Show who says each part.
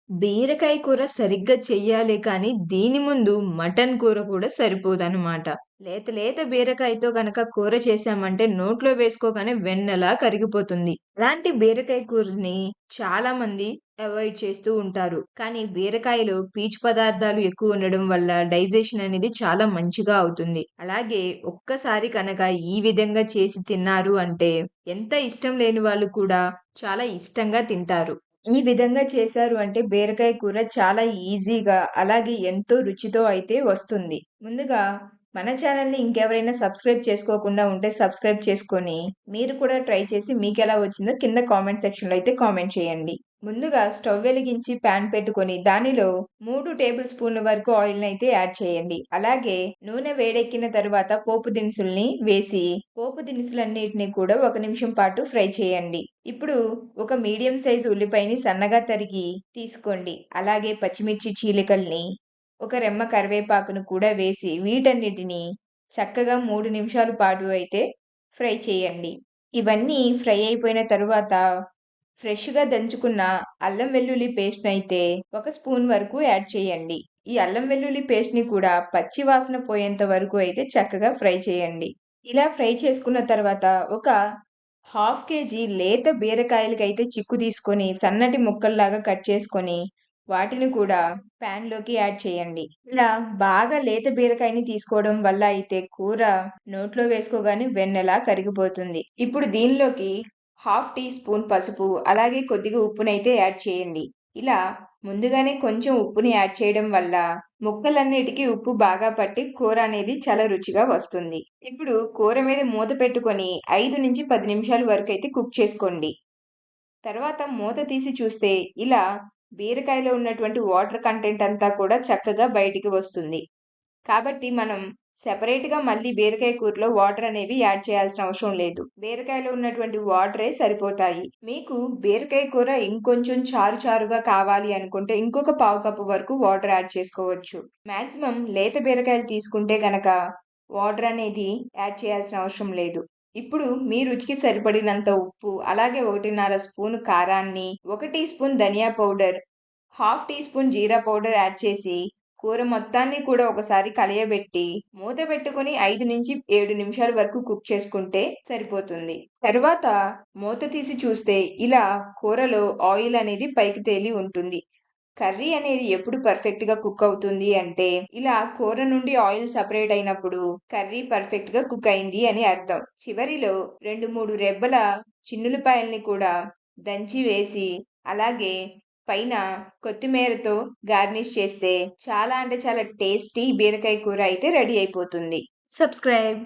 Speaker 1: బీరకాయ కూర సరిగ్గా చెయ్యాలే కానీ, దీని ముందు మటన్ కూర కూడా సరిపోదనమాట. లేత లేత బీరకాయతో గనక కూర చేశామంటే నోట్లో వేసుకోగానే వెన్నలా కరిగిపోతుంది. అలాంటి బీరకాయ కూరని చాలామంది అవాయిడ్ చేస్తూ ఉంటారు. కానీ బీరకాయలో పీచు పదార్థాలు ఎక్కువ ఉండడం వల్ల డైజెషన్ అనేది చాలా మంచిగా అవుతుంది. అలాగే ఒక్కసారి కనుక ఈ విధంగా చేసి తిన్నారు అంటే, ఎంత ఇష్టం లేని వాళ్ళు కూడా చాలా ఇష్టంగా తింటారు. ఈ విధంగా చేశారు అంటే బీరకాయ కూర చాలా ఈజీగా, అలాగే ఎంతో రుచితో అయితే వస్తుంది. ముందుగా మన ఛానల్‌ని ఇంకెవరైనా సబ్స్క్రైబ్ చేసుకోకుండా ఉంటే సబ్స్క్రైబ్ చేసుకొని, మీరు కూడా ట్రై చేసి మీకెలా వచ్చిందో కింద కామెంట్ సెక్షన్‌లో అయితే కామెంట్ చేయండి. ముందుగా స్టవ్ వెలిగించి పాన్ పెట్టుకొని దానిలో 3 టేబుల్ స్పూన్ల వరకు ఆయిల్‌నైతే యాడ్ చేయండి. అలాగే నూనె వేడెక్కిన తరువాత పోపు దినుసుల్ని వేసి, పోపు దినుసులన్నిటిని కూడా 1 నిమిషం పాటు ఫ్రై చేయండి. ఇప్పుడు ఒక మీడియం సైజు ఉల్లిపాయని సన్నగా తరిగి తీసుకోండి. అలాగే పచ్చిమిర్చి చీలికల్ని, ఒక రెమ్మ కరివేపాకును కూడా వేసి వీటన్నిటిని చక్కగా 3 నిమిషాల పాటు అయితే ఫ్రై చేయండి. ఇవన్నీ ఫ్రై అయిపోయిన తరువాత ఫ్రెష్‌గా దంచుకున్న అల్లం వెల్లుల్లి పేస్ట్‌నైతే ఒక స్పూన్ వరకు యాడ్ చేయండి. ఈ అల్లం వెల్లుల్లి పేస్ట్‌ని కూడా పచ్చి వాసన పోయేంత వరకు అయితే చక్కగా ఫ్రై చేయండి. ఇలా ఫ్రై చేసుకున్న తర్వాత ఒక హాఫ్ కేజీ లేత బీరకాయలకైతే చిక్కు తీసుకొని సన్నటి ముక్కల్లాగా కట్ చేసుకొని వాటిని కూడా ప్యాన్‌లోకి యాడ్ చేయండి. ఇలా బాగా లేత బీరకాయని తీసుకోవడం వల్ల అయితే కూర నోట్లో వేసుకోగానే వెన్నలా కరిగిపోతుంది. ఇప్పుడు దీనిలోకి హాఫ్ టీ స్పూన్ పసుపు, అలాగే కొద్దిగా ఉప్పునైతే యాడ్ చేయండి. ఇలా ముందుగానే కొంచెం ఉప్పుని యాడ్ చేయడం వల్ల ముక్కలన్నిటికీ ఉప్పు బాగా పట్టి కూర అనేది చాలా రుచిగా వస్తుంది. ఇప్పుడు కూర మీద మూత పెట్టుకొని 5-10 నిమిషాల వరకైతే కుక్ చేసుకోండి. తర్వాత మూత తీసి చూస్తే ఇలా బీరకాయలో ఉన్నటువంటి వాటర్ కంటెంట్ అంతా కూడా చక్కగా బయటికి వస్తుంది. కాబట్టి మనం సెపరేట్‌గా మళ్ళీ బీరకాయ కూరలో వాటర్ అనేవి యాడ్ చేయాల్సిన అవసరం లేదు. బీరకాయలో ఉన్నటువంటి వాటరే సరిపోతాయి. మీకు బీరకాయ కూర ఇంకొంచెం చారు చారుగా కావాలి అనుకుంటే ఇంకొక పావు కప్పు వరకు వాటర్ యాడ్ చేసుకోవచ్చు. మాక్సిమం లేత బీరకాయలు తీసుకుంటే గనక వాటర్ అనేది యాడ్ చేయాల్సిన అవసరం లేదు. ఇప్పుడు మీ రుచికి సరిపడినంత ఉప్పు, అలాగే 1:30 స్పూన్ కారాన్ని, 1 టీ స్పూన్ ధనియా పౌడర్, హాఫ్ టీ స్పూన్ జీరా పౌడర్ యాడ్ చేసి కూర మొత్తాన్ని కూడా ఒకసారి కలయబెట్టి మూత పెట్టుకొని 5-7 నిమిషాల వరకు కుక్ చేసుకుంటే సరిపోతుంది. తరువాత మూత తీసి చూస్తే ఇలా కూరలో ఆయిల్ అనేది పైకి తేలి ఉంటుంది. కర్రీ అనేది ఎప్పుడు పర్ఫెక్ట్‌గా కుక్ అవుతుంది అంటే, ఇలా కూర నుండి ఆయిల్ సెపరేట్ అయినప్పుడు కర్రీ పర్ఫెక్ట్‌గా కుక్ అయింది అని అర్థం. చివరిలో 2, 3 రెబ్బల చిన్నుల్లిపాయల్ని కూడా దంచి వేసి, అలాగే పైన కొత్తిమీరతో గార్నిష్ చేస్తే చాలా అంటే చాలా టేస్టీ బీరకాయ కూర అయితే రెడీ అయిపోతుంది. సబ్స్క్రైబ్.